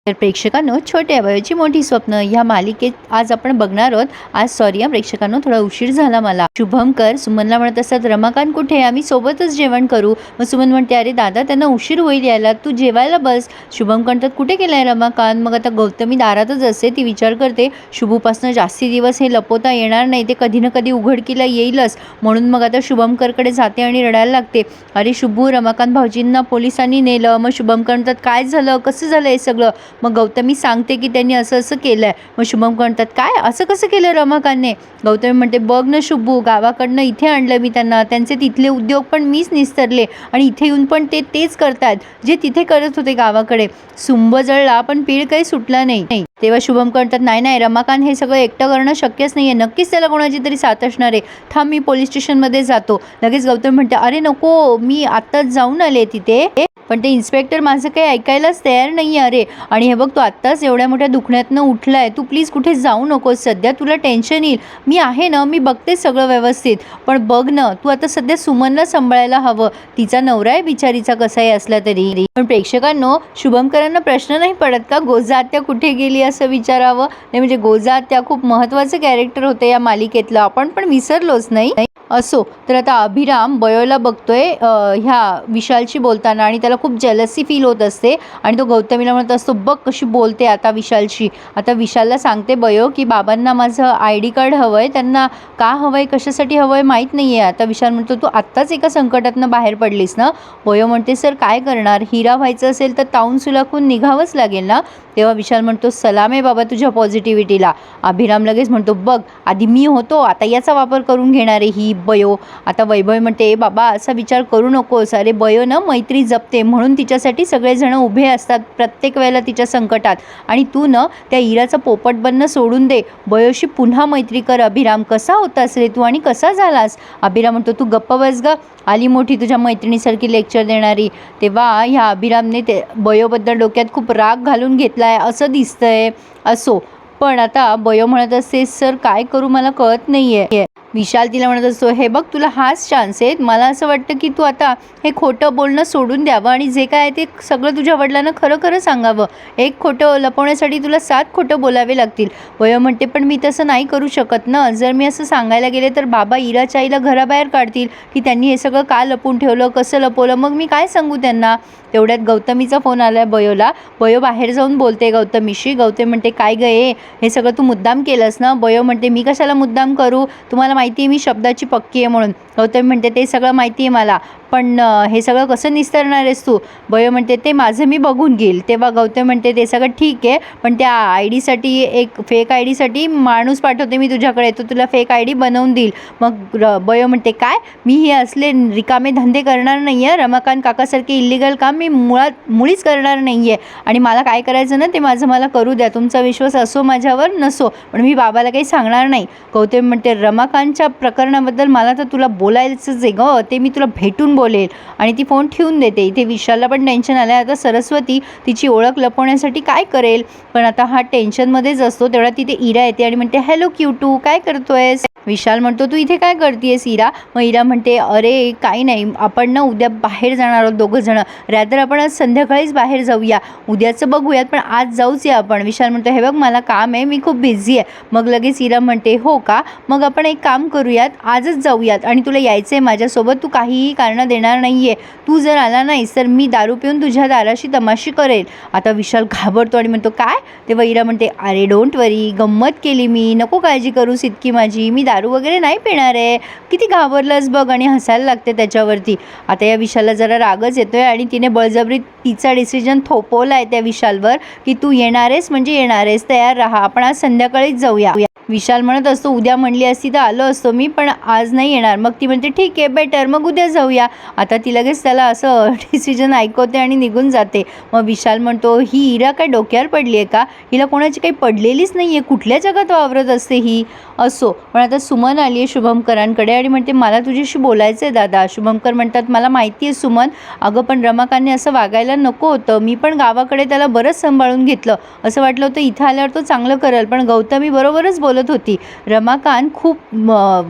तर प्रेक्षकांनो, छोट्या वयाची मोठी स्वप्न ह्या मालिकेत आज आपण बघणार आहोत. आज सॉरी प्रेक्षकांनो, थोडा उशीर झाला मला. शुभंकर सुमनला म्हणत असतात, रमाकांत कुठे, आम्ही सोबतच जेवण करू. मग सुमन म्हणते, अरे दादा त्यांना उशीर होईल यायला, तू जेवायला बस. शुभम म्हणतात, कुठे गेलाय रमाकांत. मग आता गौतमी दारातच असते. ती विचार करते शुभूपासून जास्ती दिवस हे लपवता येणार नाही, ते कधी ना कधी उघडकीला येईलच. म्हणून मग आता शुभंकरकडे जाते आणि रडायला लागते. अरे शुभू, रमाकांत भाऊजींना पोलिसांनी नेलं. मग शुभंकर म्हणतात, काय झालं, कसं झालं हे सगळं. मग गौतमी सांगते की त्यांनी असं असं केलंय. मग शुभम म्हणतात, काय असं कसं केलं रमाकांतने. गौतमी म्हणते, बघ ना शुभू, गावाकडनं इथे आणलं मी त्यांना, त्यांचे तिथले उद्योग पण मीच निस्तरले आणि इथे येऊन पण तेच करतात जे तिथे करत होते गावाकडे. सुंब जळला पण पीळ काही सुटला नाही. तेव्हा शुभम म्हणतात, नाही रमाकांत हे सगळं एकटं करणं शक्यच नाहीये, नक्कीच त्याला कोणाची तरी साथ असणार आहे. थांब, मी पोलीस स्टेशनमध्ये जातो. लगेच गौतम म्हणते, अरे नको, मी आत्ताच जाऊन आले तिथे. पण ते इन्स्पेक्टर माझं काही ऐकायलाच तयार नाही आहे. अरे, आणि हे बघ, तू आत्ताच एवढ्या मोठ्या दुखण्यातनं उठलाय, तू प्लीज कुठे जाऊ नकोस सध्या, तुला टेन्शन येईल. मी आहे ना, मी बघते सगळं व्यवस्थित. पण बघ ना, तू आता सध्या सुमनला सांभाळायला हवं, तिचा नवरा आहे बिचारीचा कसाही असला तरी. पण प्रेक्षकांनो, शुभंकरांना प्रश्न नाही पडत का गोजा आत्या कुठे गेली असं विचारावं. नाही म्हणजे गोजा आत्या खूप महत्त्वाचं कॅरेक्टर होतं या मालिकेतलं, आपण पण विसरलोच नाही. असो, तर आता अभिराम बयोला बघतोय ह्या विशालशी बोलताना आणि त्याला खूप जेलसी फील होत असते. आणि तो गौतमीला म्हणत असतो, बघ कशी बोलते आता विशालशी. आता विशालला सांगते बयो की बाबांना माझं ID कार्ड हवं आहे, त्यांना का हवं आहे, कशासाठी हवं आहे माहीत नाही आहे. आता विशाल म्हणतो, तू आत्ताच एका संकटातनं बाहेर पडलीस ना. बयो म्हणते, सर काय करणार, हिरा व्हायचं असेल तर ताऊन सुलाखून निघावंच लागेल ना. तेव्हा विशाल म्हणतो, सलाम आहे बाबा तुझ्या पॉझिटिव्हिटीला. अभिराम लगेच म्हणतो, बघ आधी मी होतो, आता याचा वापर करून घेणारे ही बयो. आता वैभव म्हणते, बाबा असा विचार करू नकोस, अरे बयो ना मैत्री जपते म्हणून तिच्यासाठी सगळेजण उभे असतात प्रत्येक वेळेला तिच्या संकटात. आणि तू न त्या इराचा पोपट बनणं सोडून दे, बयोशी पुन्हा मैत्री कर. अभिराम, कसा होतास रे तू आणि कसा झालास. अभिराम म्हणतो, तू गप्प बस ग, आली मोठी तुझ्या मैत्रिणीसारखी लेक्चर देणारी. तेव्हा ह्या अभिरामने ते बयोबद्दल डोक्यात खूप राग घालून घेतलाय असं दिसतंय. असो, पण आता बयो म्हणत असते, सर काय करू मला कळत नाहीये. विशाल तिला म्हणत असतो, हे बघ तुला हाच चान्स आहे, मला असं वाटतं की तू आता हे खोटं बोलणं सोडून द्यावं आणि जे काय आहे ते सगळं तुझ्या वडिलांना खरं खरं सांगावं. एक खोटं लपवण्यासाठी तुला 7 खोटं बोलावे लागतील. वयो म्हणते, पण मी तसं नाही करू शकत ना, जर मी असं सांगायला गेले तर बाबा इराच्या आईला घराबाहेर काढतील की त्यांनी हे सगळं का लपवून ठेवलं, कसं लपवलं, मग मी काय सांगू त्यांना. तेवढ्यात गौतमीचा फोन आला आहे बयोला. बयो बाहेर जाऊन बोलते गौतमीशी. गौतमी म्हणते, काय गं हे सगळं तू मुद्दाम केलंस ना. बयो म्हणते, मी कशाला मुद्दाम करू, तुम्हाला माहिती आहे मी शब्दाची पक्की आहे म्हणून. गौतमी म्हणते, ते सगळं माहिती आहे मला, पण हे सगळं कसं निस्तरणार आहेस तू. बयो म्हणते, ते माझं मी बघून घेईल. तेव्हा गौतमी म्हणते, ते सगळं ठीक आहे, पण त्या ID साठी एक फेक ID साठी माणूस पाठवते मी तुझ्याकडे, तो तुला फेक ID बनवून देईल. मग बयो म्हणते, काय, मी हे असले रिकामे धंदे करणार नाही आहे, रमाकांत काकासारखे इल्लिगल काम मी मुळीच करणार नाही आहे. आणि मला काय करायचं ना ते माझं मला करू द्या, तुमचा विश्वास असो माझ्यावर नसो, पण मी बाबाला काही सांगणार नाही. गौतमी म्हणते, रमाकांतच्या प्रकरणाबद्दल मला तर तुला बोलायचंच आहे ग, ते मी तुला भेटून बोलेल. आणि ती फोन ठेवून देते. इथे विशालला पण टेन्शन आलं आहे. आता सरस्वती तिची ओळख लपवण्यासाठी काय करेल, पण आता हा टेन्शनमध्येच असतो. तेवढा तिथे इरा येते आणि म्हणते, हॅलो क्यूटू, काय करतोयस. विशाल म्हणतो, तू इथे काय करतेस इरा. मग इरा म्हणते, अरे काही नाही, आपण ना उद्या बाहेर जाणार आहोत दोघं जण, रॅदर आपण आज संध्याकाळीच बाहेर जाऊया, उद्याचं बघूयात पण आज जाऊच या आपण. विशाल म्हणतो, हे बघ मला काम आहे, मी खूप बिझी आहे. मग लगेच इरा म्हणते, हो का, मग आपण एक काम करूयात, आजच जाऊयात आणि तुला यायचं आहे माझ्यासोबत, तू काहीही कारणं देणार नाही आहे. तू जर आला नाहीस तर मी दारू पिऊन तुझ्या दाराशी तमाशी करेल. आता विशाल घाबरतो आणि म्हणतो, काय. तेव्हा इरा म्हणते, अरे डोंट वरी, गंमत केली मी, नको काळजी करूस इतकी माझी, मी दारू वगैरे नाही पिणार आहे. किती घाबरलंस बघ, आणि हसायला लागते त्याच्यावरती. आता या विशालला जरा रागच येतोय आणि तिने बळजबरी तिचा डिसिजन थोपवला आहे त्या विशालवर की तू येणार आहेस म्हणजे येणार आहेस, तयार राहा, आपण आज संध्याकाळीच जाऊया. विशाल म्हणत असतो, उद्या म्हणली असती तर आलो असतो मी, पण आज नाही येणार. मग ती म्हणते, ठीक आहे बेटर, मग उद्या जाऊया. आता ती लगेच त्याला असं डिसिजन ऐकवते आणि निघून जाते. मग विशाल म्हणतो, ही इरा काय डोक्यावर पडली आहे का, हिला कोणाची काही पडलेलीच नाही आहे, कुठल्या जगात वावरत असते ही. असो, पण आता सुमन आली आहे शुभंकरांकडे आणि म्हणते, मला तुझ्याशी बोलायचं आहे दादा. शुभंकर म्हणतात, मला माहिती आहे सुमन, अगं पण रमाकांतने असं वागायला नको होतं, मी पण गावाकडे त्याला बरंच सांभाळून घेतलं, असं वाटलं होतं इथं आल्यावर तो चांगलं करेल, पण गौतमी बरोबरच बोलत बोलत होती. रमाकांत खूप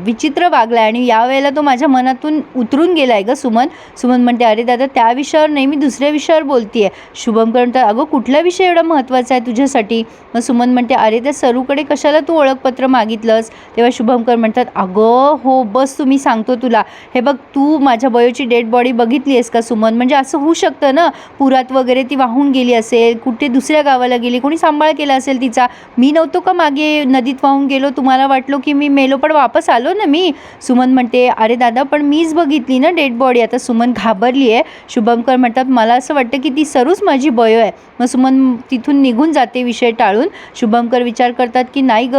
विचित्र वागला आणि यावेळेला तो माझ्या मनातून उतरून गेलाय ग सुमन. सुमन म्हणते अरे दादा त्या विषयावर नाही, मी दुसऱ्या विषयावर बोलतीये. शुभमकर म्हणतात अगं कुठला विषय एवढा महत्त्वाचा आहे तुझ्यासाठी. मग सुमन म्हणते अरे त्या सरूकडे कशाला तू ओळखपत्र मागितलंस. तेव्हा शुभमकर म्हणतात अगं हो बस तुम्ही सांगतो तुला. हे बघ तू माझ्या बयोची डेड बॉडी बघितली आहेस का सुमन. म्हणजे असं होऊ शकतं ना, पुरात वगैरे ती वाहून गेली असेल, कुठे दुसऱ्या गावाला गेली, कोणी सांभाळ केला असेल तिचा. मी नव्हतो का मागे नदीत वाहून गेलो, तुम्हाला वाटलो की मी मेलो पण वापस आलो ना मी. सुमन म्हणते अरे दादा पण मीच बघितली ना डेड बॉडी. आता सुमन घाबरली आहे. शुभमकर म्हणतात मला असं वाटतं की ती सरूच माझी बयो आहे. मग सुमन तिथून निघून जाते विषय टाळून. शुभमकर विचार करतात की नाही ग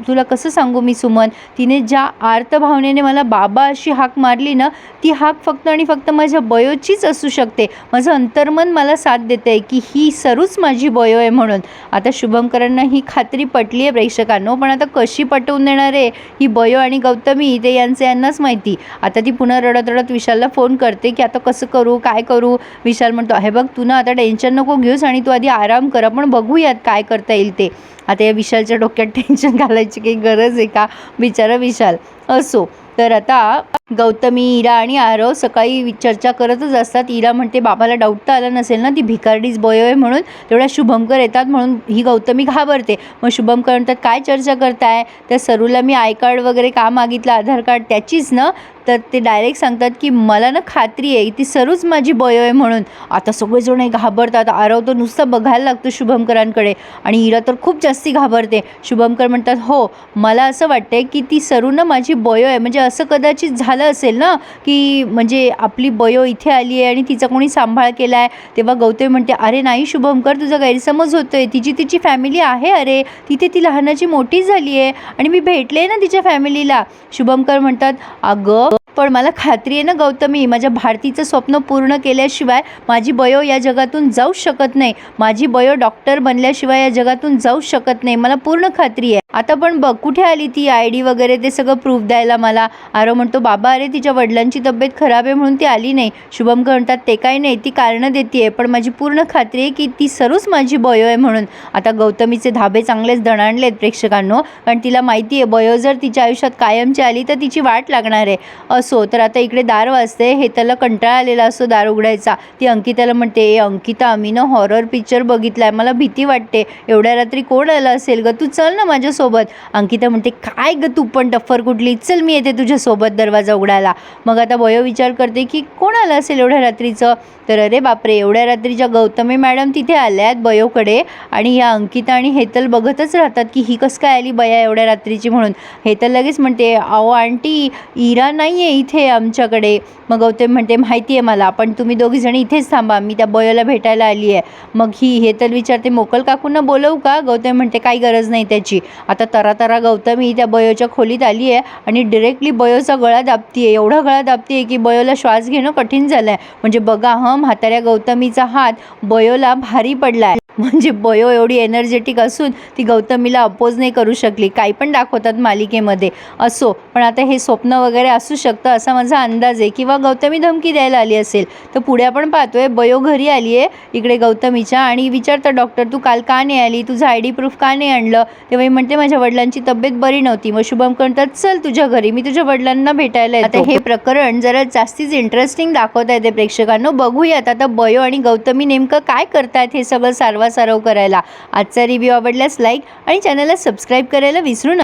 तुला कसं सांगू मी सुमन, तिने ज्या आर्त भावनेने मला बाबा अशी हाक मारली ना, ती हाक फक्त आणि फक्त माझ्या बयोचीच असू शकते. माझं अंतर्मन मला साथ देते की ही सरूच माझी बयो आहे म्हणून. आता शुभमकरांना ही खात्री पटली आहे प्रेक्षकांनो, पण आता कशी पटवून देणार आहे ही बयो आणि गौतमी ते यांनाच माहिती. आता ती पुन्हा रडत रडत विशालला फोन करते की आता कसं करू काय करू. विशाल म्हणतो हे बघ तू ना आता टेन्शन नको घेऊस आणि तू आधी आराम कर, आपण बघूयात काय करता येईल ते. आता या विशालच्या डोक्यात टेन्शन घालायची काही गरज आहे का, बिचारा विशाल. असो तर आता गौतमी, इरा आणि आरव सकाळी चर्चा करतच असतात. इरा म्हणते बाबाला डाऊट तर आला नसेल ना ती भिकारडीच बयो आहे म्हणून. तेवढ्या शुभमकर येतात म्हणून ही गौतमी घाबरते. मग शुभमकर म्हणतात काय चर्चा करताय, त्या सरूला मी आय कार्ड वगैरे का मागितलं, आधार कार्ड त्याचीच ना. तर ते डायरेक्ट सांगतात की मला ना खात्री आहे ती सरूच माझी बयो आहे म्हणून. आता सगळेजण घाबरतात. आरव तर नुसतं बघायला लागतो शुभमकरांकडे आणि इरा तर खूप जास्ती घाबरते. शुभमकर म्हणतात हो मला असं वाटतंय की ती सरू ना माझी बयो आहे. म्हणजे असं कदाचित झालं असेल ना की म्हणजे आपली बयो इथे आली आहे आणि तिचा कोणी सांभाळ केला आहे. तेव्हा गौतमी म्हणते अरे नाही शुभमकर तुझा गैरसमज होतोय, तिची फॅमिली आहे, अरे तिथे ती लहानाची मोठी झाली आहे आणि मी भेटले ना तिच्या फॅमिलीला. शुभमकर म्हणतात अगं पण मला खात्री आहे ना गौतमी, माझ्या भारतीचं स्वप्न पूर्ण केल्याशिवाय माझी बयो या जगातून जाऊ शकत नाही. माझी बयो डॉक्टर बनल्याशिवाय या जगातून जाऊ शकत नाही, मला पूर्ण खात्री आहे. आता पण बघ कुठे आली ती ID वगैरे ते सगळं प्रूफ द्यायला मला. आरव म्हणतो बाबा अरे तिच्या वडिलांची तब्येत खराब आहे म्हणून ती आली नाही. शुभमकर म्हणतात ते काही नाही, ती कारणं देते पण माझी पूर्ण खात्री आहे की ती सरूच माझी बयो आहे म्हणून. आता गौतमीचे धाबे चांगलेच दणाणलेत प्रेक्षकांनो, कारण तिला माहिती आहे बयो जर तिच्या आयुष्यात कायमची आली तर तिची वाट लागणार आहे. असो तर आता इकडे दार वाजते. हे त्याला कंटाळा आलेला असतो दार उघडायचा. ती अंकिताला म्हणते अंकिता आम्ही ना हॉरर पिक्चर बघितलाय, मला भीती वाटते, एवढ्या रात्री कोण आलं असेल ग, तू चल ना माझ्यासोबत. अंकिता म्हणते काय ग तू पण टफ्फर कुठली, चल मी येते तुझ्यासोबत दरवाजा उघडायला. मग आता बयो विचार करते की कोण आलं असेल एवढ्या रात्रीचं. तर अरे बापरे एवढ्या रात्रीच्या गौतमी मॅडम तिथे आल्यात बयोकडे आणि या अंकिता आणि हेतल बघतच राहतात की ही कसं काय आली बया एवढ्या रात्रीची म्हणून. हेतल लगेच म्हणते अहो आंटी इरा नाही आहे इथे आमच्याकडे. मग गौतमी म्हणते माहिती आहे मला, पण तुम्ही दोघीजणी इथेच थांबा, मी त्या बयोला भेटायला आली आहे. मग ही हेतल विचारते मोकल काकूंना बोलवू का. गौतमी म्हणते काही गरज नाही त्याची. आता तरा गौतमी त्या बयोच्या खोलीत आली आहे आणि डिरेक्टली बयोचा गळा दाबतीये. एवढा गळा दाबतीये की बयोला श्वास घेणं कठीण झालं आहे. म्हणजे बघा म्हाताऱ्या गौतमीचा हात बयोला भारी पडला आहे. म्हणजे बयो एवढी एनर्जेटिक असून ती गौतमीला अपोज नाही करू शकली. काही पण दाखवतात मालिकेमध्ये. असो पण आता हे स्वप्न वगैरे असू शकतं असा माझा अंदाज आहे, किंवा गौतमी धमकी द्यायला आली असेल. तर पुढे आपण पाहतोय बयो घरी आली आहे इकडे गौतमीच्या आणि विचारतं डॉक्टर तू काल का नाही आली, तुझं ID प्रूफ का नाही आणलं. तेव्हा मी म्हणते माझ्या वडिलांची तब्येत बरी नव्हती. मग शुभम म्हणतात चल तुझ्या घरी, मी तुझ्या वडिलांना भेटायला येतो. आता हे प्रकरण जरा जास्तीच इंटरेस्टिंग दाखवता येते प्रेक्षकांनो. बघूयात आता बयो आणि गौतमी नेमकं काय करतायत हे सगळं सारवा करायला. आजचा रिव्ह्यू आवडल्यास लाईक आणि चॅनलला सबस्क्राईब करायला विसरू नका.